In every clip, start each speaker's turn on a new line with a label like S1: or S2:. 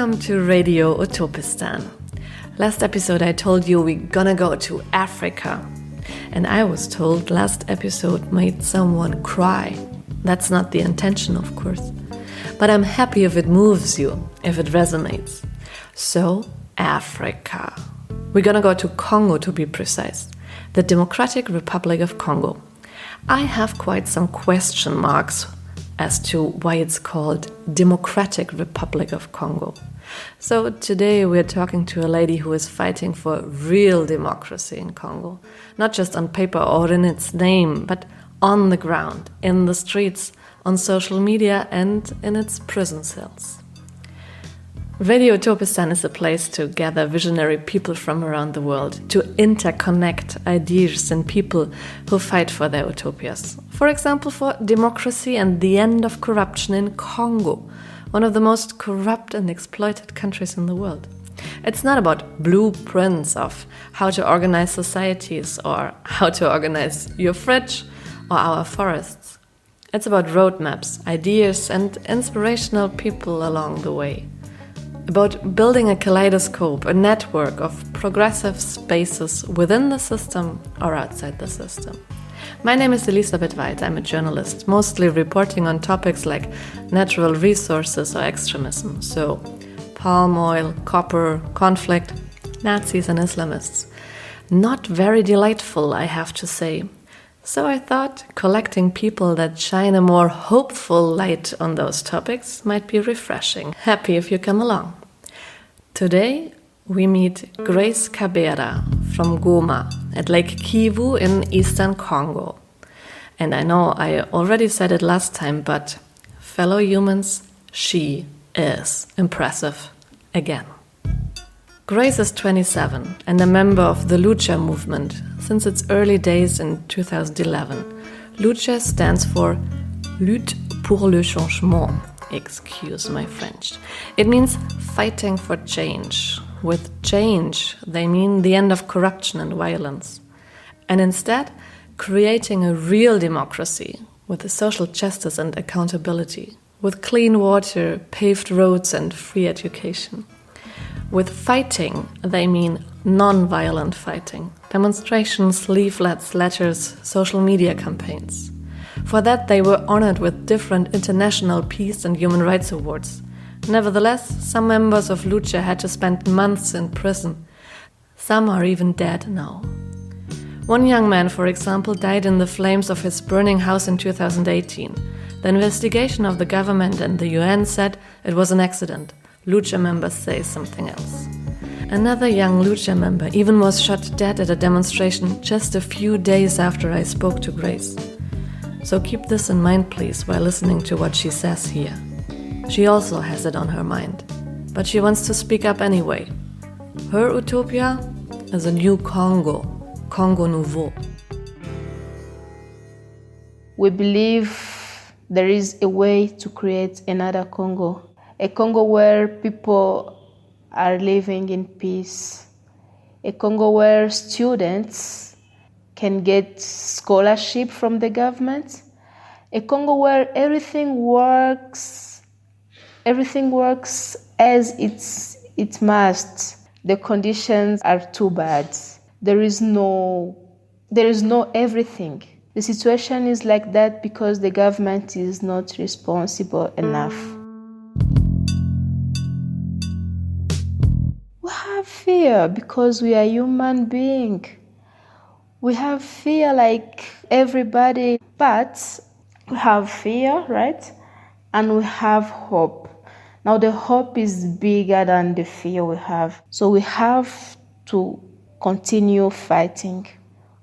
S1: Welcome to Radio Utopistan. Last episode I told you we're gonna go to Africa. And I was told last episode made someone cry. That's not the intention, of course. But I'm happy if it moves you, if it resonates. So, Africa. We're gonna go to Congo to be precise. The Democratic Republic of Congo. I have quite some question marks as to why it's called Democratic Republic of Congo. So today we're talking to a lady who is fighting for real democracy in Congo. Not just on paper or in its name, but on the ground, in the streets, on social media and in its prison cells. Radio Utopistan is a place to gather visionary people from around the world, to interconnect ideas and people who fight for their utopias. For example, for democracy and the end of corruption in Congo, one of the most corrupt and exploited countries in the world. It's not about blueprints of how to organize societies or how to organize your fridge or our forests. It's about roadmaps, ideas and inspirational people along the way. About building a kaleidoscope, a network of progressive spaces within the system or outside the system. My name is Elisabeth Weid. I'm a journalist, mostly reporting on topics like natural resources or extremism. So, palm oil, copper, conflict, Nazis and Islamists. Not very delightful, I have to say. So I thought collecting people that shine a more hopeful light on those topics might be refreshing. Happy if you come along. Today we meet Grace Kabera from Goma at Lake Kivu in eastern Congo. And I know I already said it last time, but fellow humans, she is impressive again. Grace is 27 and a member of the LUCHA movement since its early days in 2011. LUCHA stands for Lutte pour le Changement. Excuse my French. It means fighting for change. With change, they mean the end of corruption and violence. And instead, creating a real democracy with social justice and accountability, with clean water, paved roads and free education. With fighting, they mean non-violent fighting. Demonstrations, leaflets, letters, social media campaigns. For that, they were honored with different international peace and human rights awards. Nevertheless, some members of LUCHA had to spend months in prison. Some are even dead now. One young man, for example, died in the flames of his burning house in 2018. The investigation of the government and the UN said it was an accident. LUCHA members say something else. Another young LUCHA member even was shot dead at a demonstration just a few days after I spoke to Grace. So keep this in mind, please, while listening to what she says here. She also has it on her mind, but she wants to speak up anyway. Her utopia is a new Congo, Congo nouveau.
S2: We believe there is a way to create another Congo, a Congo where people are living in peace, a Congo where students can get scholarship from the government, a Congo where everything works as it must. The conditions are too bad. There is no everything. The situation is like that because the government is not responsible enough. We have fear because we are human beings. We have fear like everybody, but we have fear, right? And we have hope. Now the hope is bigger than the fear we have. So we have to continue fighting.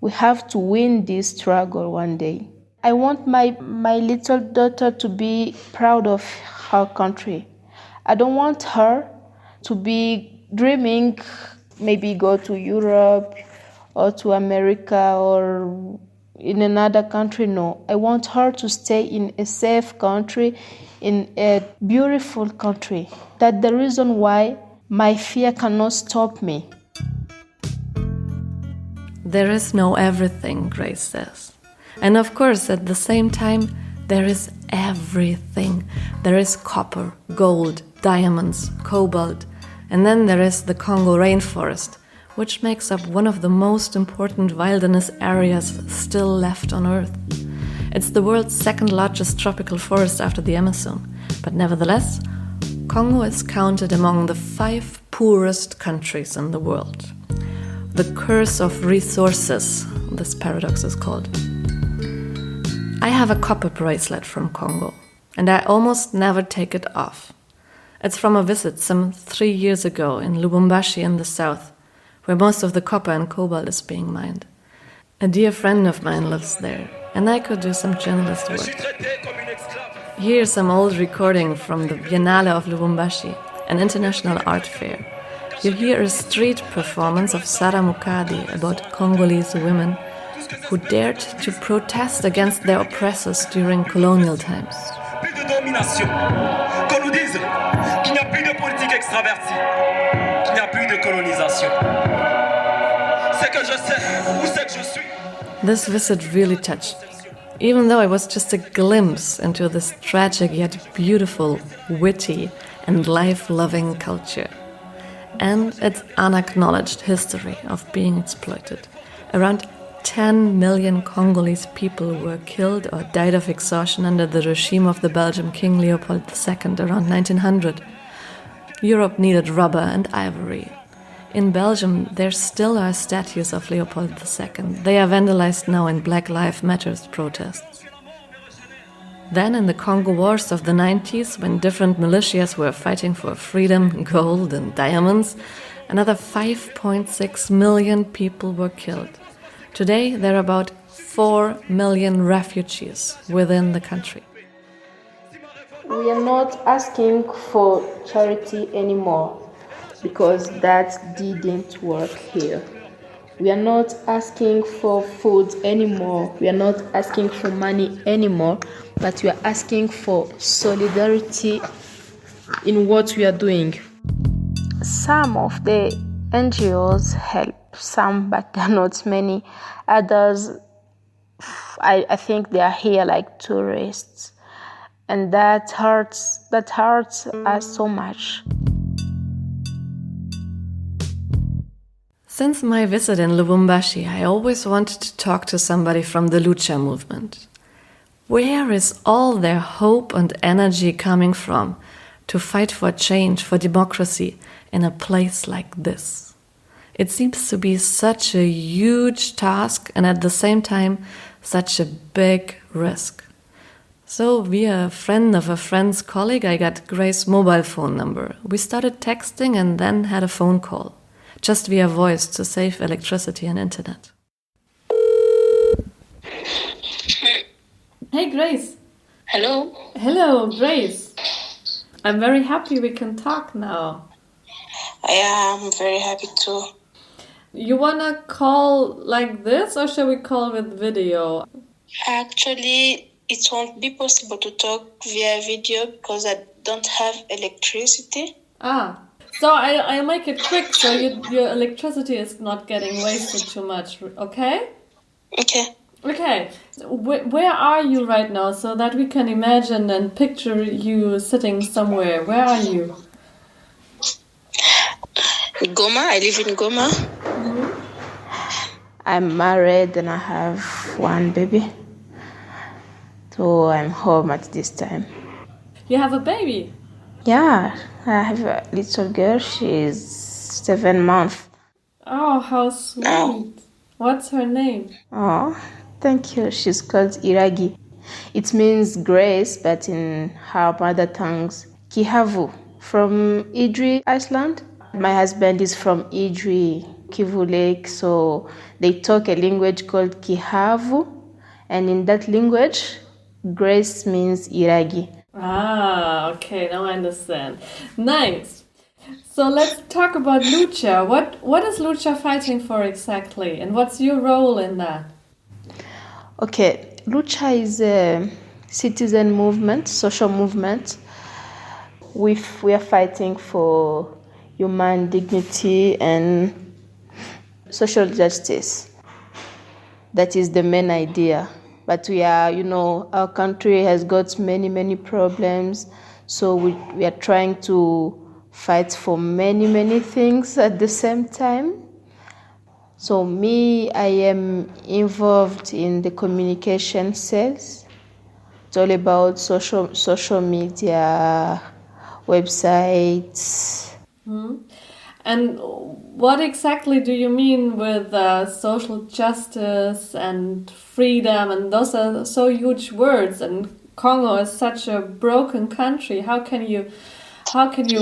S2: We have to win this struggle one day. I want my little daughter to be proud of her country. I don't want her to be dreaming, maybe go to Europe, or to America or in another country. No, I want her to stay in a safe country, in a beautiful country. That's the reason why my fear cannot stop me.
S1: There is no everything, Grace says. And of course, at the same time, there is everything. There is copper, gold, diamonds, cobalt, and then there is the Congo rainforest, which makes up one of the most important wilderness areas still left on Earth. It's the world's second largest tropical forest after the Amazon, but nevertheless, Congo is counted among the 5 poorest countries in the world. The curse of resources, this paradox is called. I have a copper bracelet from Congo, and I almost never take it off. It's from a visit some 3 years ago in Lubumbashi in the south, where most of the copper and cobalt is being mined. A dear friend of mine lives there, and I could do some journalist work. Here's some old recording from the Biennale of Lubumbashi, an international art fair. You hear a street performance of Sara Mukadi about Congolese women who dared to protest against their oppressors during colonial times. This visit really touched me, even though it was just a glimpse into this tragic yet beautiful, witty and life-loving culture. And its unacknowledged history of being exploited. Around 10 million Congolese people were killed or died of exhaustion under the regime of the Belgian King Leopold II around 1900. Europe needed rubber and ivory. In Belgium, there still are statues of Leopold II. They are vandalized now in Black Lives Matter protests. Then in the Congo Wars of the 90s, when different militias were fighting for freedom, gold and diamonds, another 5.6 million people were killed. Today, there are about 4 million refugees within the country.
S2: We are not asking for charity anymore because that didn't work here. We are not asking for food anymore. We are not asking for money anymore, but we are asking for solidarity in what we are doing. Some of the NGOs help, some, but there are not many. Others, I think they are here like tourists. And that hurts us so much.
S1: Since my visit in Lubumbashi, I always wanted to talk to somebody from the LUCHA movement. Where is all their hope and energy coming from to fight for change, for democracy in a place like this? It seems to be such a huge task and at the same time such a big risk. So via a friend of a friend's colleague, I got Grace's mobile phone number. We started texting and then had a phone call, just via voice to save electricity and internet. Hey Grace.
S3: Hello.
S1: Hello Grace. I'm very happy we can talk now.
S3: I am very happy too.
S1: You wanna call like this or shall we call with video?
S3: Actually, it won't be possible to talk via video because I don't have electricity.
S1: So I'll make it quick so your electricity is not getting wasted too much, okay? Okay. Where are you right now so that we can imagine and picture you sitting somewhere? Where are you?
S3: Goma. I live in Goma.
S2: Mm-hmm. I'm married and I have one baby. So I'm home at this time.
S1: You have a baby?
S2: Yeah, I have a little girl. She's 7 months.
S1: Oh, how sweet. What's her name?
S2: Oh, thank you. She's called Iragi. It means grace, but in her mother tongues, Kihavu, from Idri, Iceland. My husband is from Idri, Kivu Lake, so they talk a language called Kihavu, and in that language, grace means Iragi.
S1: Okay, now I understand. Nice. So let's talk about LUCHA. What is LUCHA fighting for exactly, and what's your role in that?
S2: Okay, LUCHA is a citizen movement, social movement. We are fighting for human dignity and social justice. That is the main idea. But we are, our country has got many, many problems. So we are trying to fight for many things at the same time. So me, I am involved in the communication sales. It's all about social media, websites.
S1: Mm-hmm. And what exactly do you mean with social justice and freedom? And those are so huge words. And Congo is such a broken country. How can you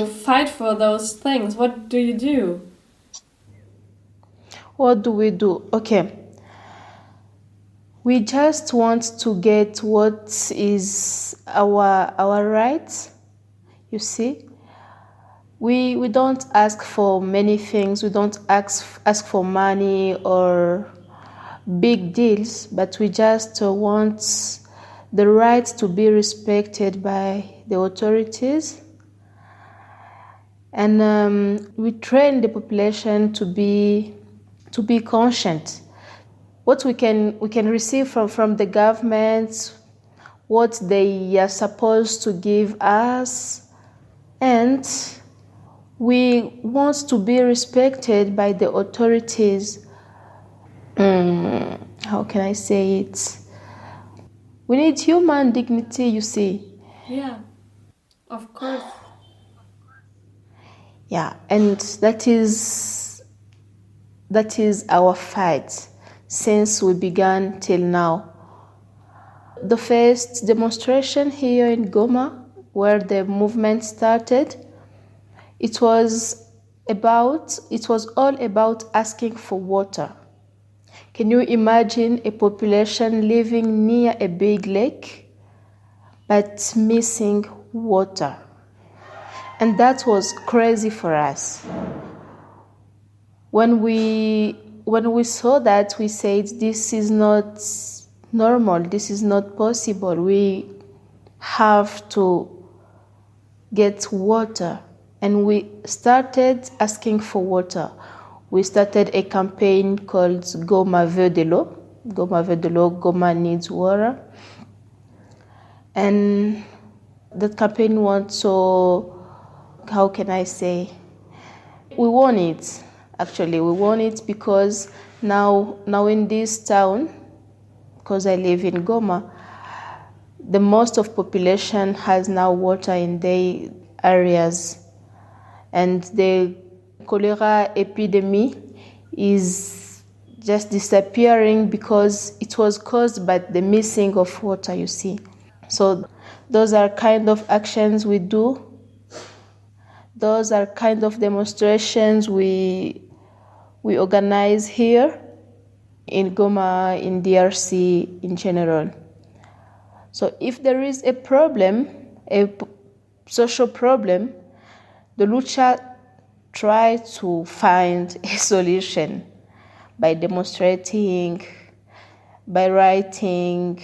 S1: fight for those things? What do you do?
S2: What do we do? Okay. We just want to get what is our rights. You see? We don't ask for many things. We don't ask for money or big deals, but we just want the right to be respected by the authorities. And we train the population to be conscient. What we can receive from the government, what they are supposed to give us, and we want to be respected by the authorities. How can I say it? We need human dignity, you see.
S1: Yeah, of course.
S2: Yeah, and that is our fight since we began till now. The first demonstration here in Goma, where the movement started, it was all about asking for water. Can you imagine a population living near a big lake but missing water? And that was crazy for us. When we saw that, we said, this is not normal, this is not possible. We have to get water. And we started asking for water. We started a campaign called Goma veut de l'eau. Goma veut de l'eau, Goma needs water. And that campaign wants how can I say? We won it, actually. We won it because now in this town, because I live in Goma, the most of population has now water in their areas. And the cholera epidemic is just disappearing because it was caused by the missing of water, you see. So those are kind of actions we do. Those are kind of demonstrations we organize here in Goma, in DRC in general. So if there is a problem, a social problem, the LUCHA try to find a solution by demonstrating, by writing.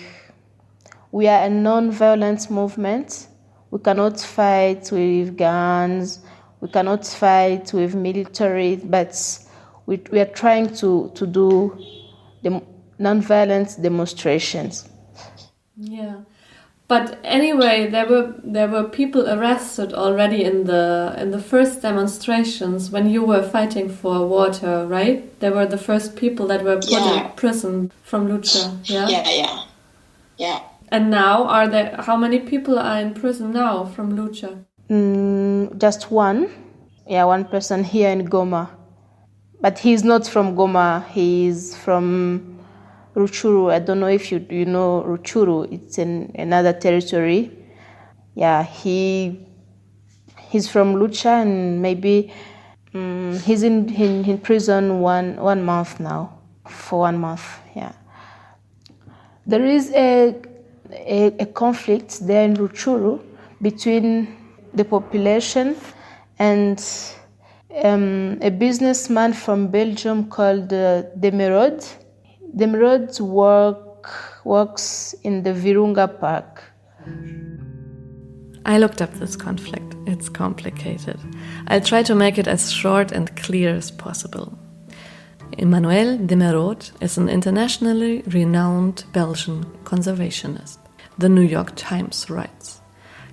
S2: We are a non-violent movement. We cannot fight with guns. We cannot fight with military, but we are trying to do the non-violent demonstrations.
S1: Yeah. But anyway, there were people arrested already in the first demonstrations when you were fighting for water, right? They were the first people that were put in prison from LUCHA.
S3: Yeah.
S1: And now how many people are in prison now from LUCHA?
S2: Just one. Yeah, one person here in Goma. But he's not from Goma. He's from Rutshuru. I don't know if you know Rutshuru. It's in another territory. Yeah, he's from LUCHA, and maybe he's in prison one month now. For 1 month, yeah. There is a conflict there in Rutshuru between the population and a businessman from Belgium called Demerod. Demerod works in the Virunga Park.
S1: I looked up this conflict. It's complicated. I'll try to make it as short and clear as possible. Emmanuel Demerod is an internationally renowned Belgian conservationist. The New York Times writes,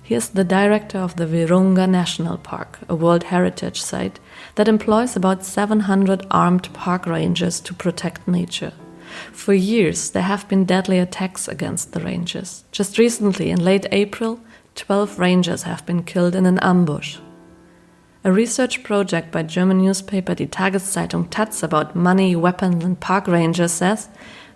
S1: He is the director of the Virunga National Park, a World Heritage Site that employs about 700 armed park rangers to protect nature. For years, there have been deadly attacks against the rangers. Just recently, in late April, 12 rangers have been killed in an ambush. A research project by German newspaper Die Tageszeitung Taz about money, weapons and park rangers says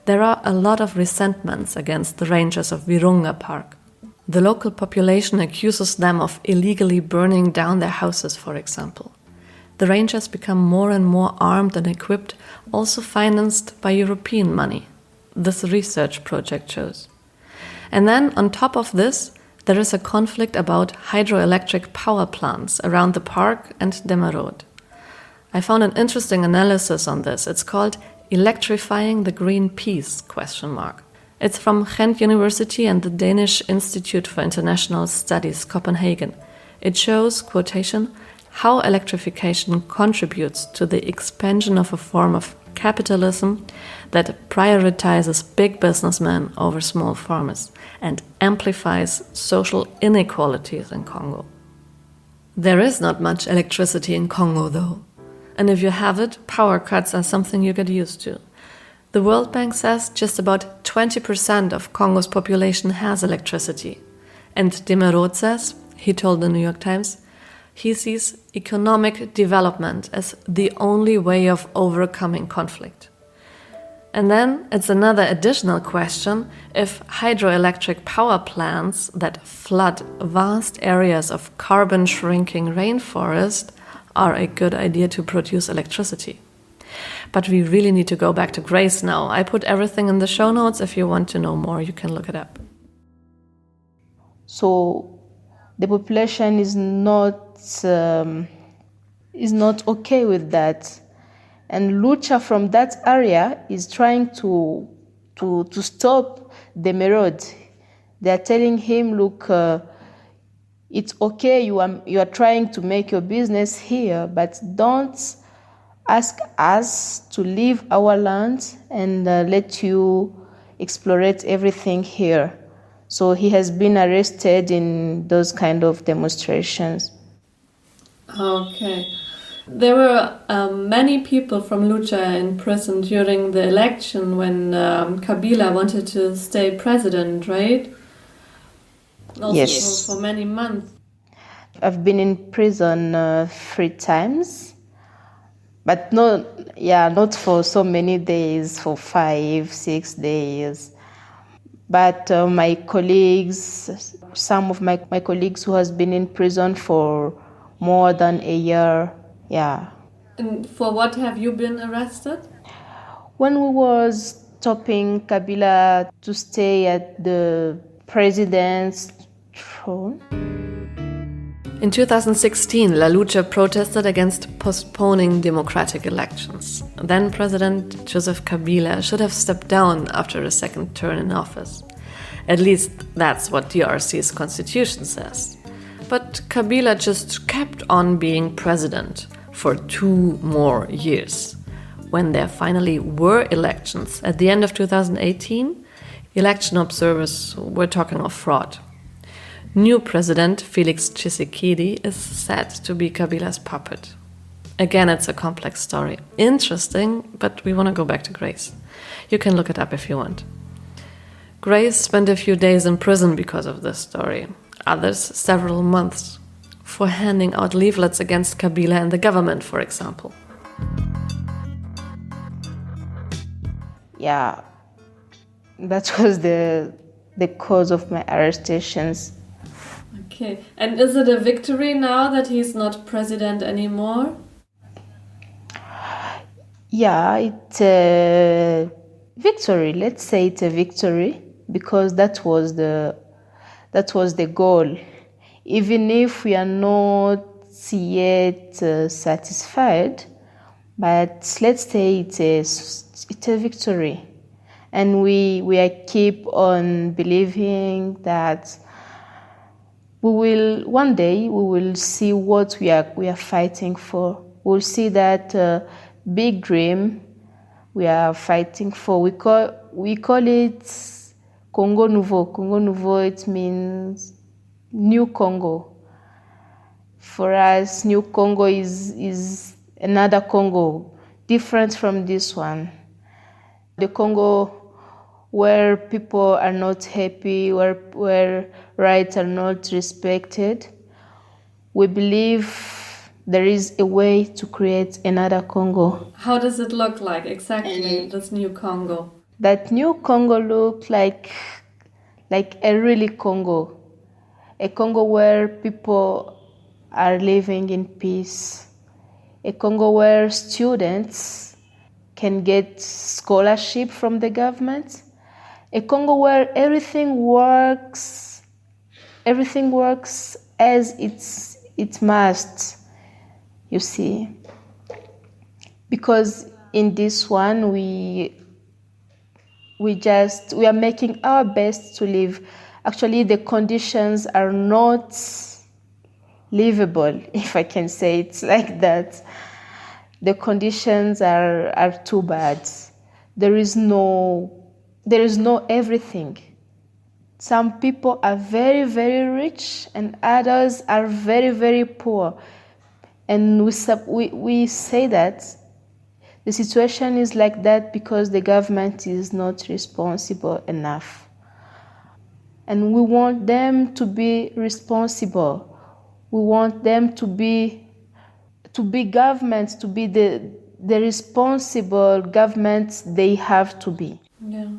S1: there are a lot of resentments against the rangers of Virunga Park. The local population accuses them of illegally burning down their houses, for example. The rangers become more and more armed and equipped, also financed by European money. This research project shows. And then, on top of this, there is a conflict about hydroelectric power plants around the park and Demerod. I found an interesting analysis on this. It's called Electrifying the Green Peace? It's from Ghent University and the Danish Institute for International Studies, Copenhagen. It shows, quotation, how electrification contributes to the expansion of a form of capitalism that prioritizes big businessmen over small farmers and amplifies social inequalities in Congo. There is not much electricity in Congo, though. And if you have it, power cuts are something you get used to. The World Bank says just about 20% of Congo's population has electricity. And Demerod says, he told the New York Times, he sees economic development as the only way of overcoming conflict. And then it's another additional question if hydroelectric power plants that flood vast areas of carbon-shrinking rainforest are a good idea to produce electricity. But we really need to go back to Grace now. I put everything in the show notes. If you want to know more, you can look it up.
S2: So the population is not okay with that. And LUCHA from that area is trying to stop Demerod. They are telling him, look, it's okay, you are trying to make your business here, but don't ask us to leave our land and let you explorate everything here. So he has been arrested in those kind of demonstrations.
S1: Okay. There were many people from LUCHA in prison during the election when Kabila wanted to stay president, right? Also
S2: Yes.
S1: For many months.
S2: I've been in prison 3 times. But not for so many days, for 5-6 days. But my colleagues, some of my colleagues who has been in prison for more than a year, yeah.
S1: And for what have you been arrested?
S2: When we was stopping Kabila to stay at the president's throne.
S1: In 2016, La Lucha protested against postponing democratic elections. Then President Joseph Kabila should have stepped down after a second term in office. At least that's what DRC's constitution says. But Kabila just kept on being president for 2 more years. When there finally were elections at the end of 2018, election observers were talking of fraud. New President Felix Tshisekedi is said to be Kabila's puppet. Again, it's a complex story. Interesting, but we want to go back to Grace. You can look it up if you want. Grace spent a few days in prison because of this story. Others, several months, for handing out leaflets against Kabila and the government, for example.
S2: Yeah, that was the cause of my arrestations.
S1: Okay, and is it a victory now that he's not president anymore?
S2: Yeah, it's a victory. Let's say it's a victory because that was the goal. Even if we are not yet satisfied, but let's say it's a victory, and we keep on believing that one day we will see what we are fighting for. We'll see that big dream we are fighting for. We call it Congo nouveau. Congo nouveau, it means New Congo. For us, New Congo is another Congo, different from this one. The Congo where people are not happy, where rights are not respected. We believe there is a way to create another Congo.
S1: How does it look like exactly, this new Congo?
S2: That new Congo looks like a really Congo. A Congo where people are living in peace. A Congo where students can get scholarship from the government. A Congo where everything works as it must, you see. Because in this one we are making our best to live. Actually, the conditions are not livable, if I can say it like that. The conditions are too bad. There is no everything. Some people are very, very rich and others are very, very poor. And we say that the situation is like that because the government is not responsible enough. And we want them to be responsible. We want them to be governments, to be the responsible governments they have to be.
S1: Yeah.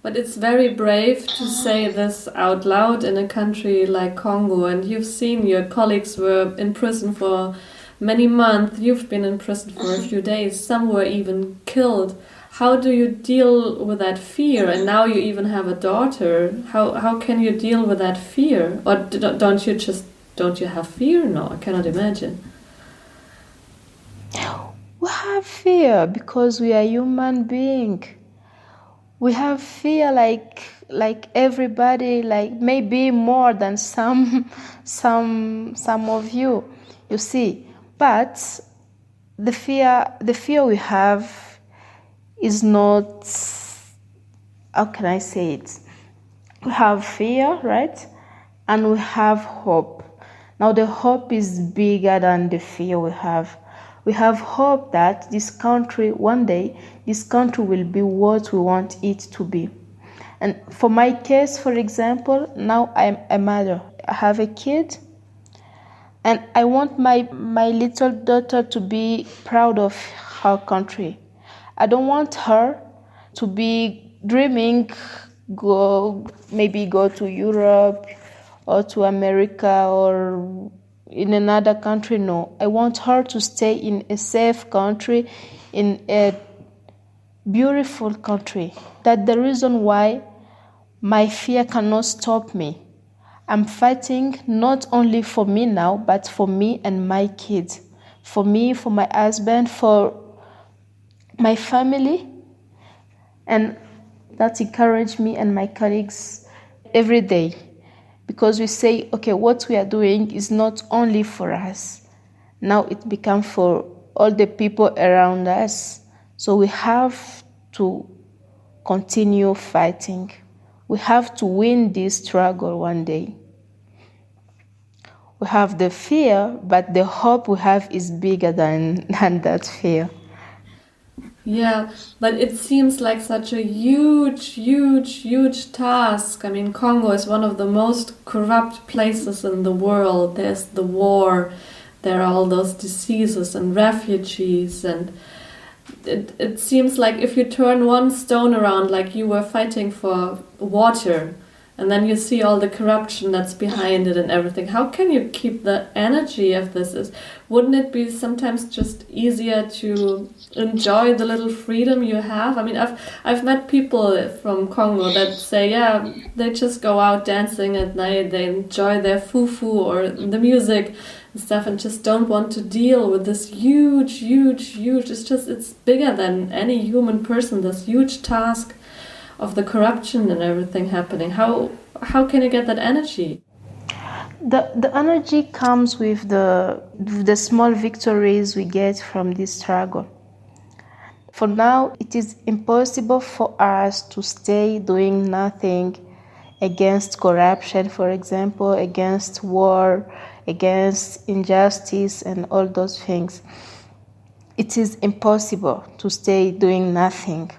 S1: But it's very brave to say this out loud in a country like Congo. And you've seen your colleagues were in prison for many months. You've been in prison for a few days. Some were even killed. How do you deal with that fear? And now you even have a daughter. How can you deal with that fear? Or don't you have fear? No, I cannot imagine.
S2: We have fear because we are human beings. We have fear like everybody, like maybe more than some of you see. But the fear we have is not, how can I say it? We have fear, right? And we have hope. Now the hope is bigger than the fear we have. We have hope that this country, one day, this country will be what we want it to be. And for my case, for example, now I'm a mother. I have a kid. And I want my little daughter to be proud of her country. I don't want her to be dreaming, go to Europe or to America or in another country. No, I want her to stay in a safe country, in a beautiful country. That's the reason why my fear cannot stop me. I'm fighting not only for me now, but for me and my kids. For me, for my husband, for my family. And that encourages me and my colleagues every day. Because we say, okay, what we are doing is not only for us. Now it becomes for all the people around us. So we have to continue fighting. We have to win this struggle one day. We have the fear, but the hope we have is bigger than that fear.
S1: Yeah, but it seems like such a huge task. I mean, Congo is one of the most corrupt places in the world. There's the war, there are all those diseases and refugees, and it seems like if you turn one stone around, like you were fighting for water, and then you see all the corruption that's behind it and everything. How can you keep the energy of this? Wouldn't it be sometimes just easier to enjoy the little freedom you have? I mean, I've met people from Congo that say, yeah, they just go out dancing at night, they enjoy their fufu or the music and stuff, and just don't want to deal with this huge, it's bigger than any human person, this huge task of the corruption and everything happening. How can you get that energy?
S2: The energy comes with the small victories we get from this struggle. For now, it is impossible for us to stay doing nothing against corruption, for example, against war, against injustice and all those things. It is impossible to stay doing nothing.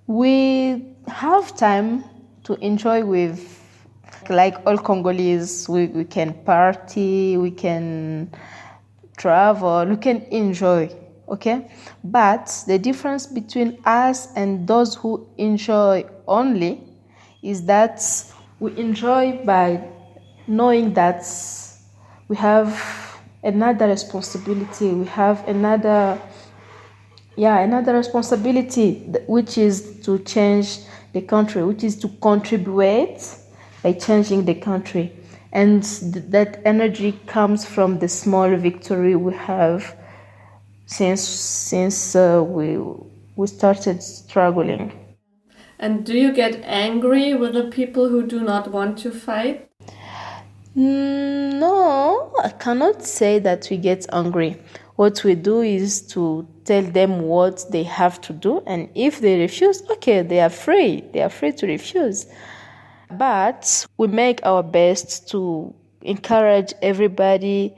S2: We have time to enjoy with, like all Congolese, we can party, we can travel, we can enjoy, okay? But the difference between us and those who enjoy only is that we enjoy by knowing that we have another responsibility, we have another responsibility, which is to change the country, which is to contribute by changing the country. And that energy comes from the small victory we have since we started struggling.
S1: And do you get angry with the people who do not want to fight?
S2: No, I cannot say that we get angry. What we do is to tell them what they have to do, and if they refuse, okay, they are free to refuse. But we make our best to encourage everybody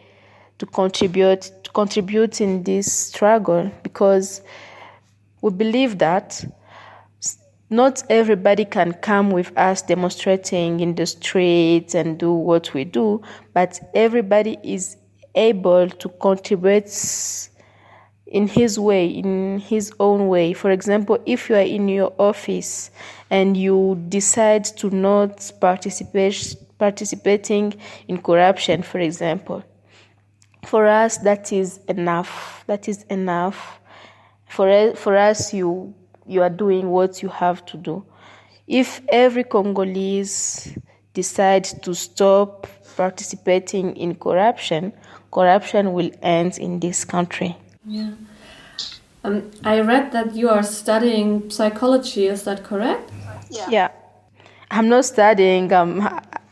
S2: to contribute in this struggle, because we believe that not everybody can come with us demonstrating in the streets and do what we do, but everybody is able to contribute in his way, in his own way. For example, if you are in your office and you decide to not participating in corruption, for example, for us that is enough. For us, you are doing what you have to do. If every Congolese decides to stop participating in corruption will end in this country.
S1: Yeah. I read that you are studying psychology. Is that correct?
S2: Yeah. I'm not studying.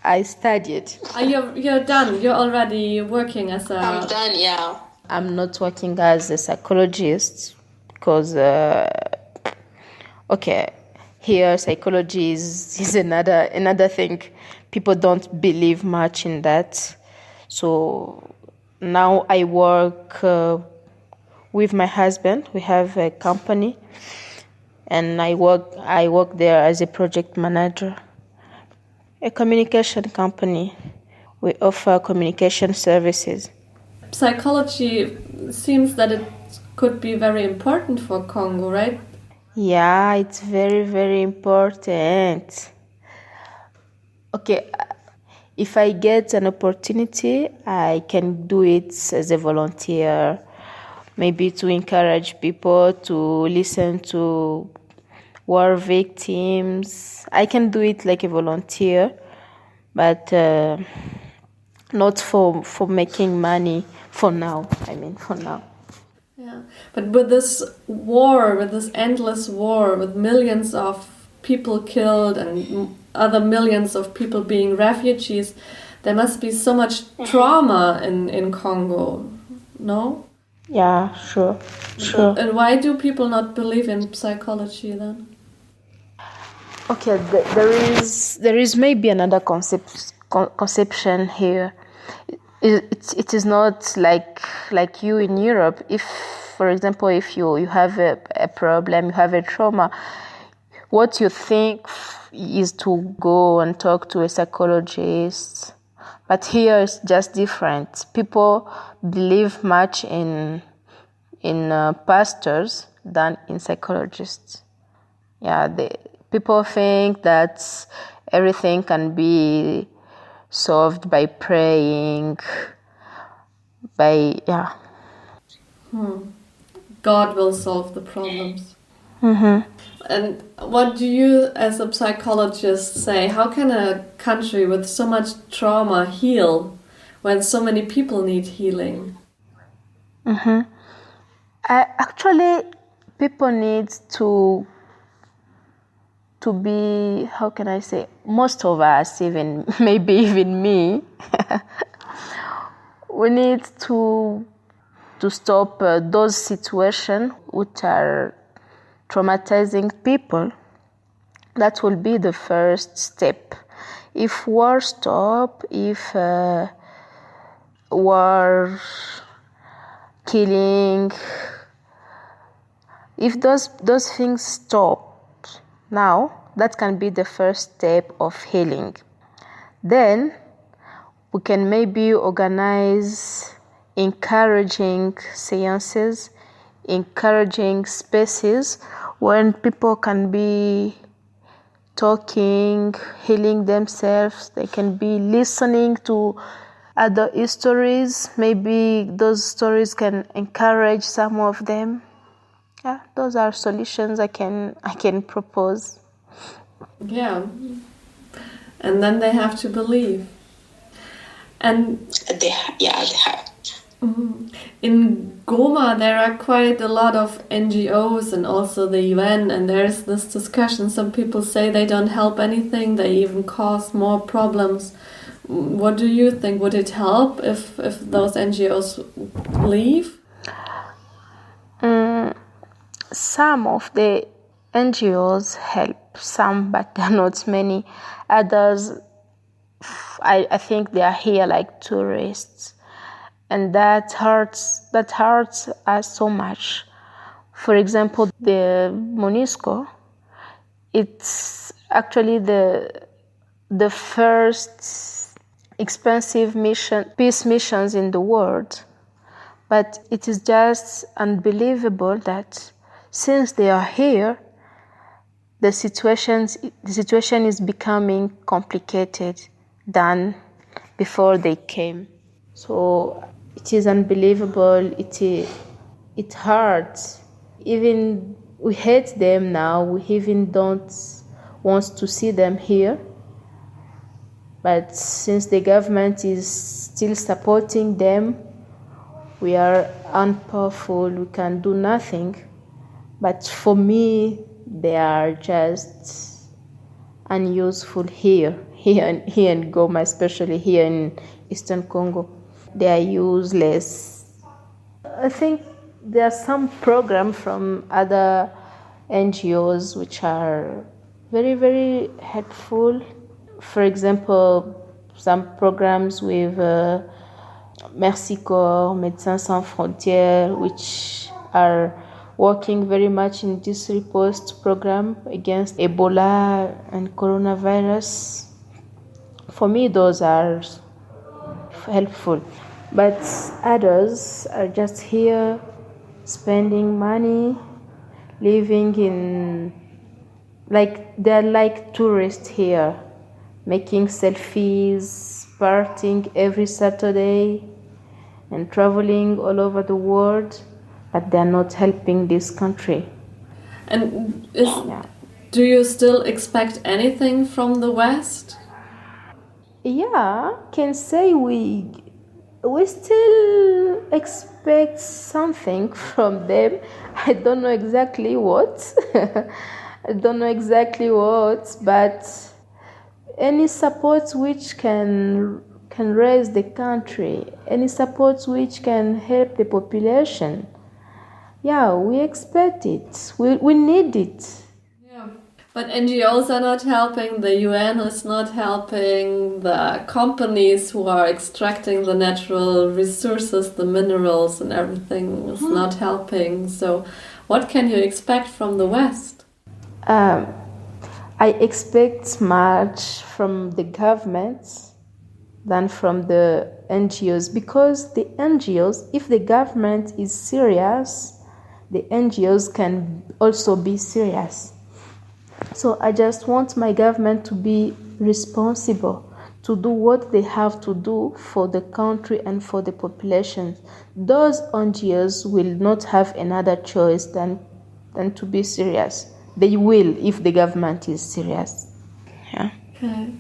S2: I studied.
S1: You're done. You're already working as a.
S3: I'm done. Yeah.
S2: I'm not working as a psychologist because, here psychology is another thing. People don't believe much in that. So now I work with my husband. We have a company, and I work there as a project manager. A communication company. We offer communication services.
S1: Psychology seems that it could be very important for Congo, right?
S2: Yeah, it's very, very important. Okay, if I get an opportunity, I can do it as a volunteer, maybe to encourage people to listen to war victims. I can do it like a volunteer, but not for making money for now.
S1: Yeah, but with this war, with this endless war, with millions of people killed and other millions of people being refugees, there must be so much trauma in Congo, no?
S2: Yeah, sure.
S1: And why do people not believe in psychology then?
S2: Okay, there is maybe another conception here. It is not like you in Europe. If, for example, if you have a problem, you have a trauma, what you think is to go and talk to a psychologist. But here it's just different. People believe much in pastors than in psychologists. Yeah, people think that everything can be solved by praying,
S1: God will solve the problems.
S2: Mm-hmm.
S1: And what do you, as a psychologist, say? How can a country with so much trauma heal when so many people need healing?
S2: Mm-hmm. Actually, people need to be, how can I say, most of us, maybe even me, we need to stop those situations which are traumatizing people, That will be the first step. If war stop, if war, killing, if those things stop now, that can be the first step of healing. Then we can maybe organize encouraging seances, encouraging spaces when people can be talking, healing themselves. They can be listening to other stories. Maybe those stories can encourage some of them. Yeah, those are solutions I can propose.
S1: Yeah. And then they have to believe. And
S3: they have.
S1: In Goma, there are quite a lot of NGOs and also the UN, and there's this discussion. Some people say they don't help anything, they even cause more problems. What do you think? Would it help if those NGOs leave?
S2: Some of the NGOs help, some, but there are not many. Others, I think they are here like tourists. And that hurts us so much. For example, the MONUSCO, it's actually the first expensive peace missions in the world. But it is just unbelievable that since they are here, the situation is becoming complicated than before they came. So it is unbelievable. It hurts. Even we hate them now. We even don't want to see them here. But since the government is still supporting them, we are unpowerful. We can do nothing. But for me, they are just unuseful here in Goma, especially here in Eastern Congo. They are useless. I think there are some programs from other NGOs which are very, very helpful. For example, some programs with Merci Corps, Médecins Sans Frontières, which are working very much in this riposte program against Ebola and coronavirus. For me, those are helpful. But others are just here spending money, living in, they're like tourists here, making selfies, partying every Saturday, and traveling all over the world, but they're not helping this country.
S1: And do you still expect anything from the West?
S2: Yeah, can say we still expect something from them. I don't know exactly what. But any support which can raise the country, any support which can help the population, yeah, we expect it. We need it.
S1: Yeah. But NGOs are not helping, the UN is not helping, the companies who are extracting the natural resources, the minerals and everything is not helping. So what can you expect from the West?
S2: I expect much from the governments than from the NGOs, because the NGOs, if the government is serious, the NGOs can also be serious. So I just want my government to be responsible, to do what they have to do for the country and for the population. Those NGOs will not have another choice than to be serious. They will if the government is serious. Yeah.
S1: Okay.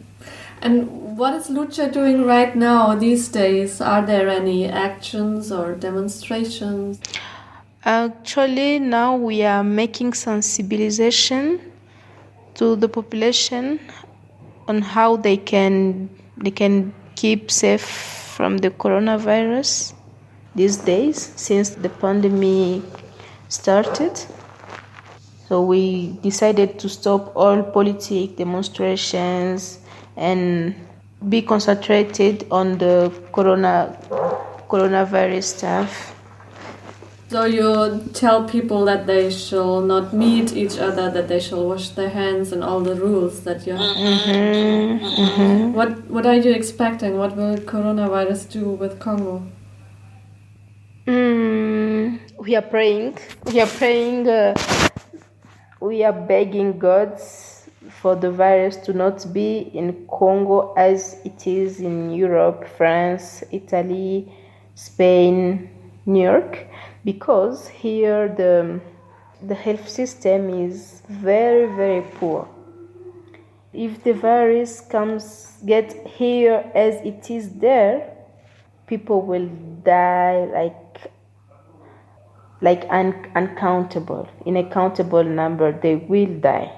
S1: And what is LUCHA doing right now these days? Are there any actions or demonstrations?
S2: Actually, now we are making sensibilization to the population on how they can keep safe from the coronavirus these days, since the pandemic started. So we decided to stop all political demonstrations and be concentrated on the coronavirus stuff.
S1: So you tell people that they shall not meet each other, that they shall wash their hands, and all the rules that you have. What are you expecting? What will coronavirus do with Congo?
S2: We are praying. We are begging God for the virus to not be in Congo as it is in Europe, France, Italy, Spain, New York, because here the health system is very, very poor. If the virus get here as it is there, people will die uncountable, uncountable number. They will die.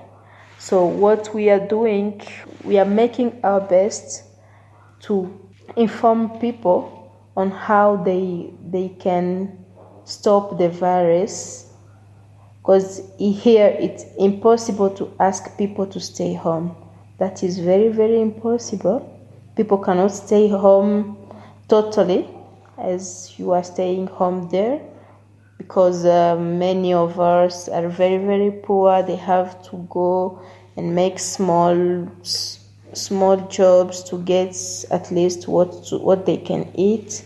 S2: So what we are doing, we are making our best to inform people on how they can stop the virus, because here it's impossible to ask people to stay home. That is very, very impossible. People cannot stay home totally as you are staying home there, because many of us are very, very poor. They have to go and make small jobs to get at least what they can eat.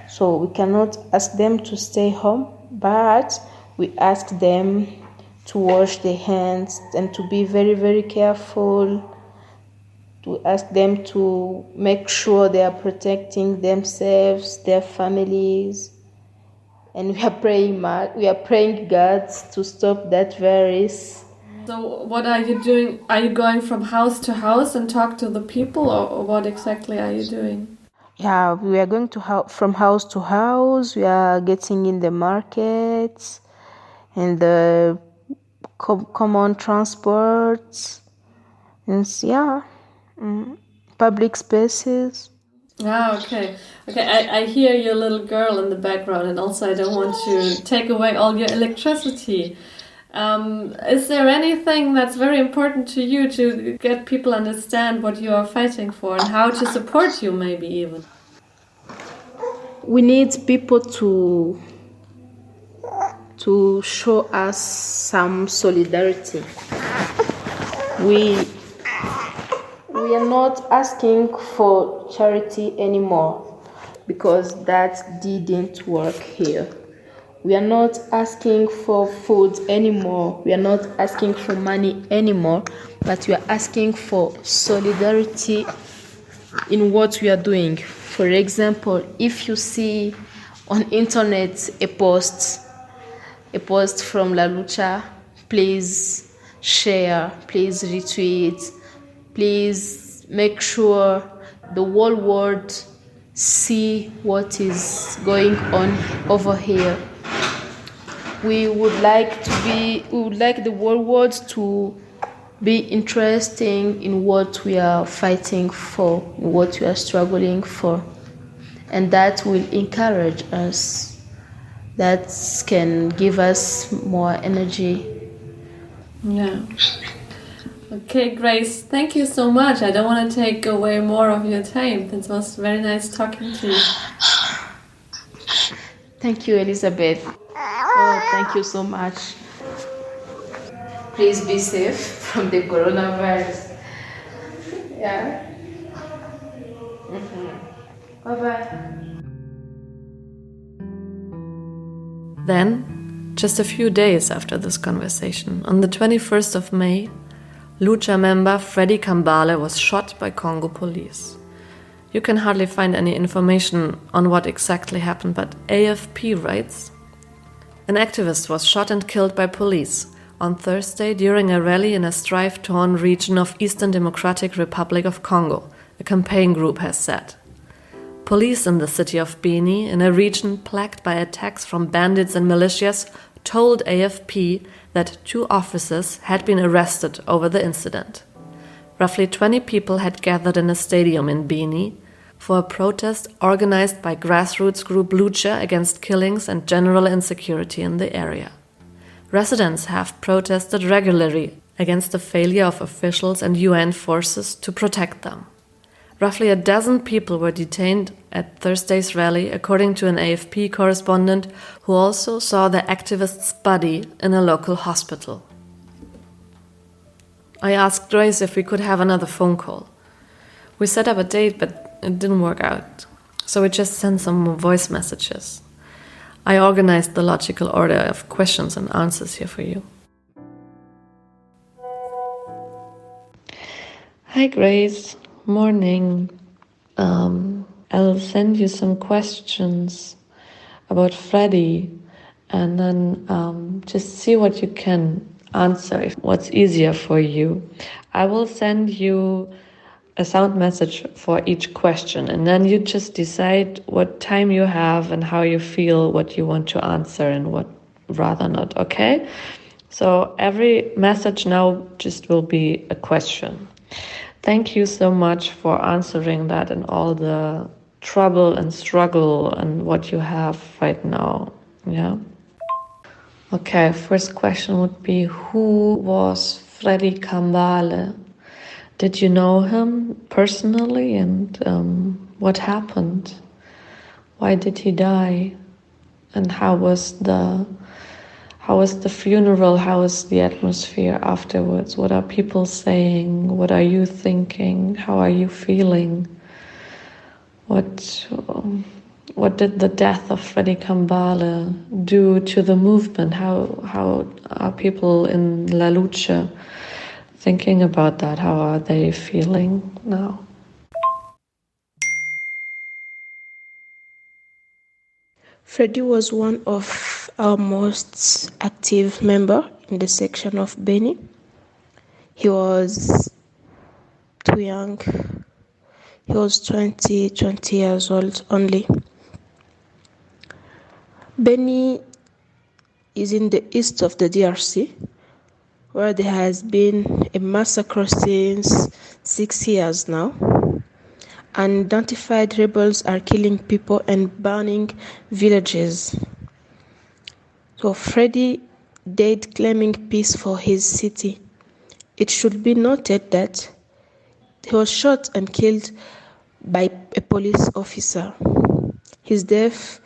S2: So we cannot ask them to stay home, but we ask them to wash their hands and to be very, very careful. To ask them to make sure they are protecting themselves, their families. And we are praying God to stop that virus.
S1: So what are you doing? Are you going from house to house and talk to the people, or what exactly are you doing?
S2: Yeah, we are going from house to house. We are getting in the markets and the common transports, and public spaces.
S1: Okay. I hear your little girl in the background, and also I don't want to take away all your electricity. Is there anything that's very important to you to get people understand what you are fighting for and how to support you, maybe even?
S2: We need people to show us some solidarity. We are not asking for charity anymore, because that didn't work here. We are not asking for food anymore. We are not asking for money anymore, but we are asking for solidarity in what we are doing. For example, if you see on internet a post from LUCHA, please share, please retweet, please make sure the whole world see what is going on over here. We would like the whole world to be interested in what we are fighting for, in what we are struggling for, and that will encourage us. That can give us more energy.
S1: Yeah. Okay, Grace, thank you so much. I don't want to take away more of your time. It was very nice talking to you.
S2: Thank you, Elizabeth. Oh, thank you so much. Please be safe from the coronavirus. Yeah. Bye-bye.
S1: Then, just a few days after this conversation, on the 21st of May, LUCHA member Freddy Kambale was shot by Congo police. You can hardly find any information on what exactly happened, but AFP writes, an activist was shot and killed by police on Thursday during a rally in a strife-torn region of Eastern Democratic Republic of Congo, a campaign group has said. Police in the city of Beni, in a region plagued by attacks from bandits and militias, told AFP that 2 officers had been arrested over the incident. Roughly 20 people had gathered in a stadium in Beni for a protest organized by grassroots group LUCHA against killings and general insecurity in the area. Residents have protested regularly against the failure of officials and UN forces to protect them. Roughly a dozen people were detained at Thursday's rally, according to an AFP correspondent who also saw the activist's body in a local hospital. I asked Grace if we could have another phone call. We set up a date, but it didn't work out, so we just sent some more voice messages. I organized the logical order of questions and answers here for you. Hi Grace, morning. I'll send you some questions about Freddy and then just see what you can answer, if what's easier for you. I will send you a sound message for each question, and then you just decide what time you have and how you feel, what you want to answer and what rather not, okay? So every message now just will be a question. Thank you so much for answering that and all the trouble and struggle and what you have right now, yeah? Okay, first question would be, who was Freddy Kambale? Did you know him personally, and what happened? Why did he die? And how was the funeral? How was the atmosphere afterwards? What are people saying? What are you thinking? How are you feeling? What did the death of Freddy Kambale do to the movement? How are people in LUCHA thinking about that? How are they feeling now?
S2: Freddy was one of our most active member in the section of Beni. He was too young. He was 20 years old only. Beni is in the east of the DRC, where there has been a massacre since 6 years now. Unidentified rebels are killing people and burning villages. So Freddy died claiming peace for his city. It should be noted that he was shot and killed by a police officer. His death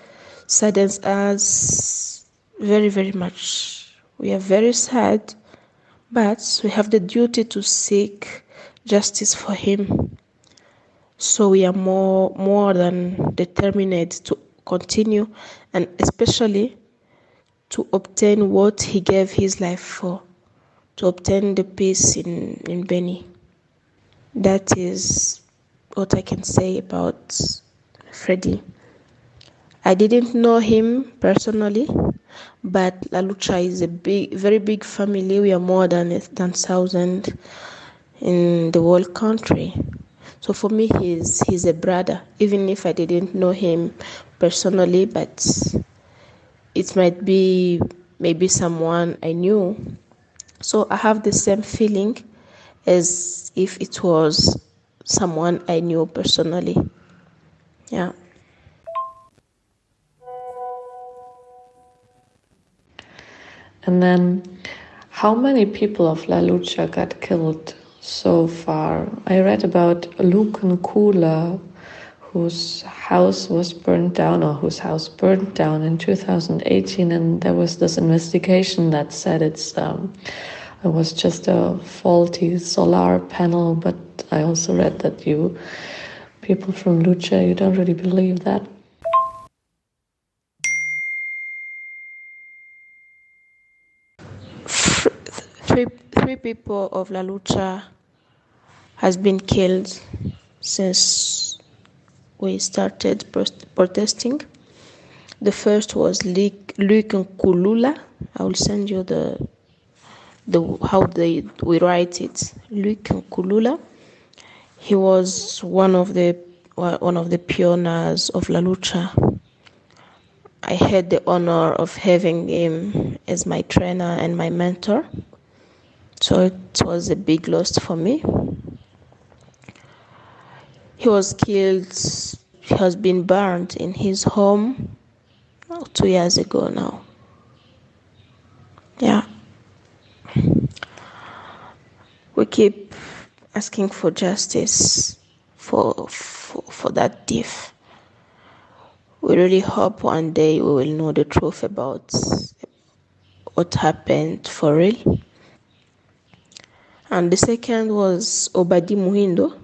S2: saddens us very, very much. We are very sad, but we have the duty to seek justice for him. So we are more than determined to continue, and especially to obtain what he gave his life for, to obtain the peace in Beni. That is what I can say about Freddy. I didn't know him personally, but LUCHA is a very big family. We are more than 1,000 in the whole country. So for me, he's a brother, even if I didn't know him personally, but it might be maybe someone I knew. So I have the same feeling as if it was someone I knew personally. Yeah.
S1: And then, how many people of LUCHA got killed so far? I read about Lutte, whose house was burned down, or whose house burned down in 2018, and there was this investigation that said it was just a faulty solar panel. But I also read that people from LUCHA, you don't really believe that.
S2: Three people of LUCHA has been killed since we started protesting. The first was Lutte. I will send you we write it. Lutte. He was one of the pioneers of LUCHA. I had the honor of having him as my trainer and my mentor. So it was a big loss for me. He was killed. He has been burned in his home 2 years ago now. Yeah. we keep asking for justice for that thief. We really hope one day we will know the truth about what happened for real. And the second was Obadi Muhindo,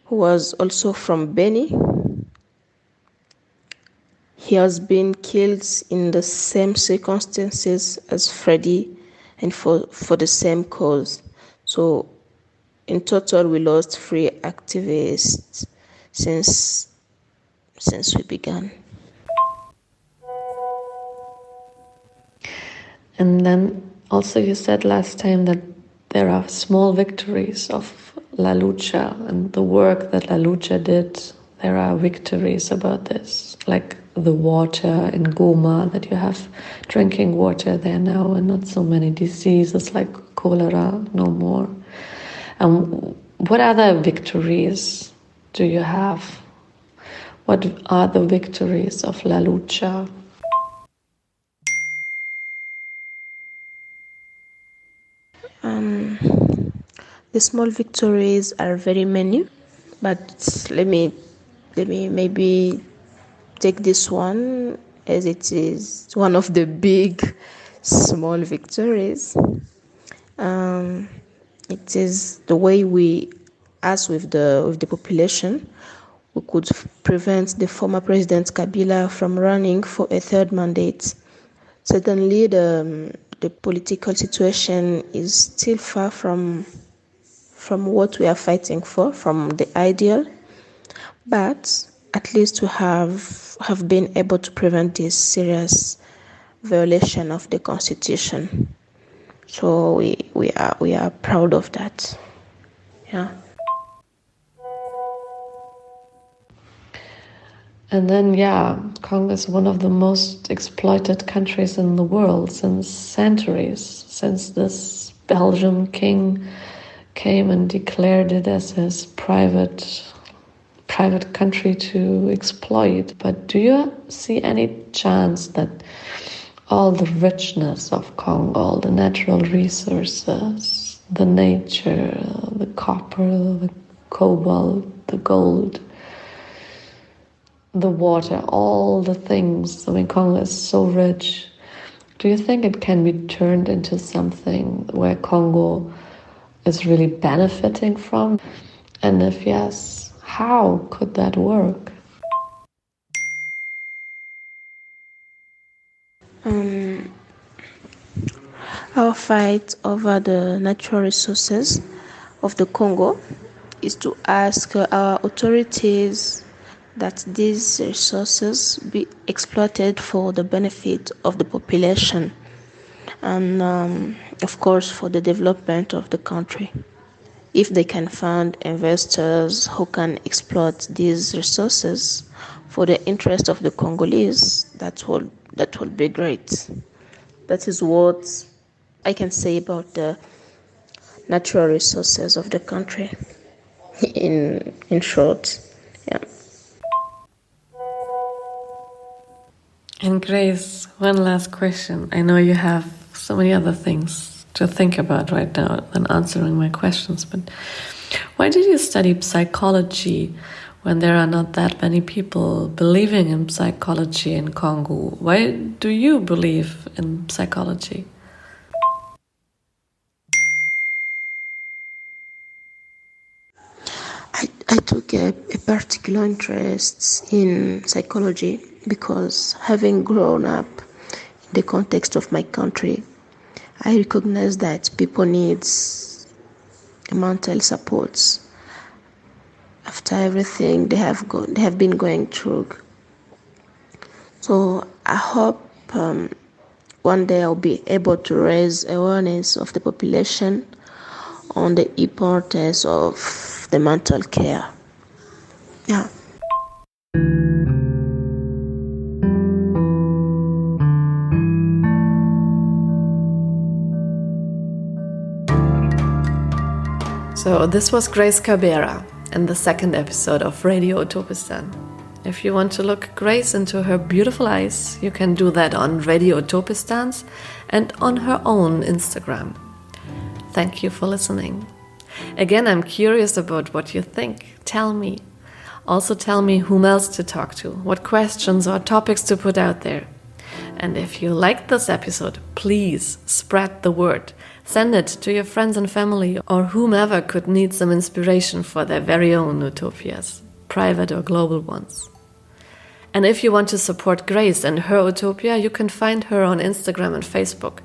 S2: who was also from Beni. He has been killed in the same circumstances as Freddy and for the same cause. So in total, we lost 3 activists since we began.
S1: And then also you said last time that there are small victories of La Lucha and the work that La Lucha did. There are victories about this, like the water in Goma, that you have drinking water there now and not so many diseases like cholera no more. What other victories do you have? What are the victories of La Lucha?
S2: The small victories are very many, but let me maybe take this one as it is one of the big small victories. It is the way we, as with the population, we could prevent the former President Kabera from running for a third mandate. Certainly, the political situation is still far from what we are fighting for, from the ideal, but at least we have been able to prevent this serious violation of the Constitution. So we are proud of that. Yeah.
S1: And then, Congo is one of the most exploited countries in the world since centuries, since this Belgian king came and declared it as his private country to exploit. But do you see any chance that all the richness of Congo, all the natural resources, the nature, the copper, the cobalt, the gold, the water, all the things, Congo is so rich. Do you think it can be turned into something where Congo is really benefiting from? And if yes, how could that work?
S2: Our fight over the natural resources of the Congo is to ask our authorities that these resources be exploited for the benefit of the population and, of course, for the development of the country. If they can find investors who can exploit these resources for the interest of the Congolese, that will be great. That is what I can say about the natural resources of the country in short. Yeah.
S1: And Grace, one last question. I know you have so many other things to think about right now than answering my questions, but why did you study psychology when there are not that many people believing in psychology in Congo? Why do you believe in psychology?
S2: I took a particular interest in psychology because, having grown up in the context of my country, I recognize that people need mental support after everything they have been going through. So I hope one day I'll be able to raise awareness of the population on the importance of the mental care. Yeah.
S1: So this was Grace Kabera in the second episode of Radio Utopistan. If you want to look Grace into her beautiful eyes, you can do that on Radio Utopistan's and on her own Instagram. thank you for listening. Again, I'm curious about what you think. Tell me. Also tell me whom else to talk to, what questions or topics to put out there. And if you liked this episode, please spread the word. Send it to your friends and family or whomever could need some inspiration for their very own utopias, private or global ones. And if you want to support Grace and her Utopia, you can find her on Instagram and Facebook.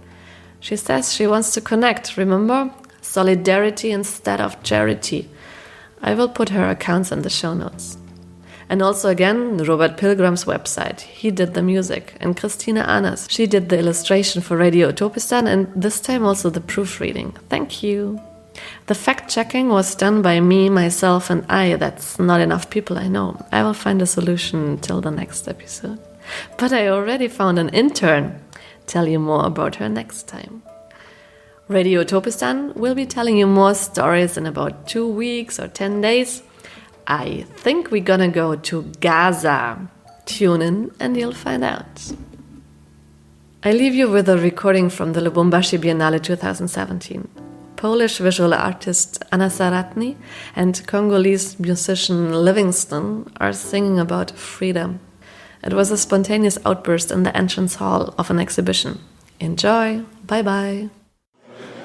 S1: She says she wants to connect, remember? Solidarity instead of charity. I will put her accounts in the show notes. And also again, Robert Pilgrim's website. He did the music. And Christina Anas, she did the illustration for Radio Utopistan and this time also the proofreading. Thank you. The fact-checking was done by me, myself and I. That's not enough people, I know. I will find a solution till the next episode. But I already found an intern. Tell you more about her next time. Radio Utopistan will be telling you more stories in about 2 weeks or 10 days. I think we're gonna go to Gaza. Tune in and you'll find out. I leave you with a recording from the Lubumbashi Biennale 2017. Polish visual artist Anna Saratny and Congolese musician Livingston are singing about freedom. It was a spontaneous outburst in the entrance hall of an exhibition. Enjoy. Bye-bye.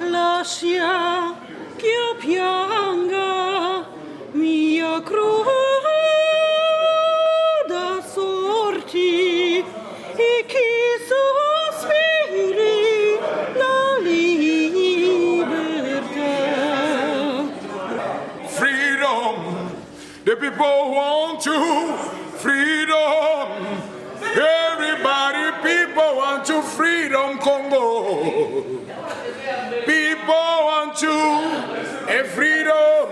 S4: Lascia che io pianga mia cruda sorti e chi sospiri la libertà.
S5: Freedom, the people want to freedom. Everybody, people want to freedom Congo. People want to a freedom.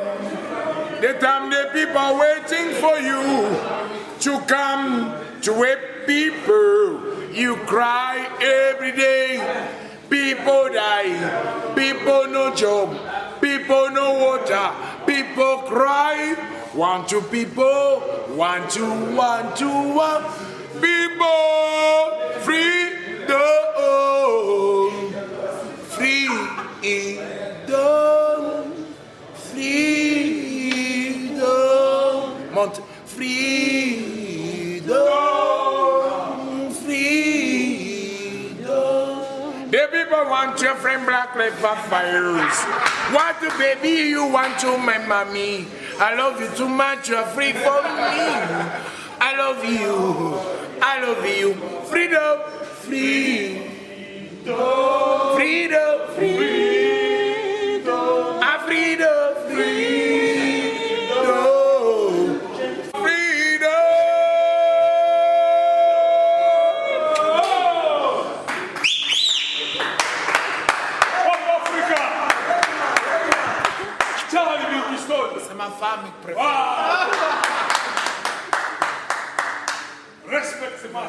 S5: The time the people are waiting for you to come to a people. You cry every day. People die. People no job. People no water. People cry. Want to people. Want to. People freedom. Freedom. Mount freedom. The people want your friend black leopard fires. What the baby you want to my mommy? I love you too much, you're free for me. I love you. Freedom. C'est ma femme préférée. Respecte-moi.